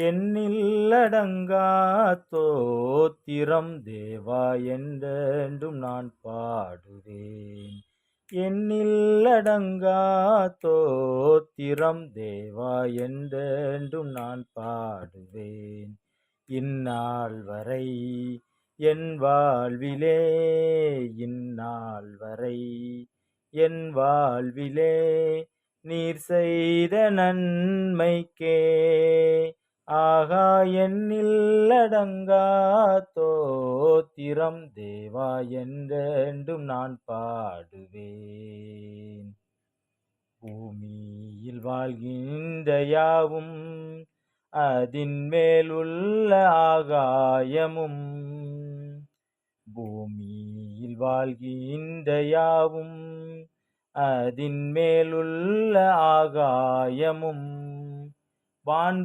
எண்ணில்லடங்கா தோத்திரம் தேவா என்றென்றும் நான் பாடுவேன். எண்ணில்லடங்கா தோத்திரம் தேவா என்றென்றும் நான் பாடுவேன். இந்நாள் வரை என் வாழ்விலே, இந்நாள் வரை என் வாழ்விலே நீர் செய்த நன்மைக்கே ஆகா எண்ணில்லடங்கா தோத்திரம் தேவா என்றென்றும் நான் பாடுவேன். பூமியில் வாழ்கின்ற யாவும் அதின் மேலுள்ள ஆகாயமும், பூமியில் வாழ்கின்ற யாவும் அதின் மேலுள்ள ஆகாயமும் வான்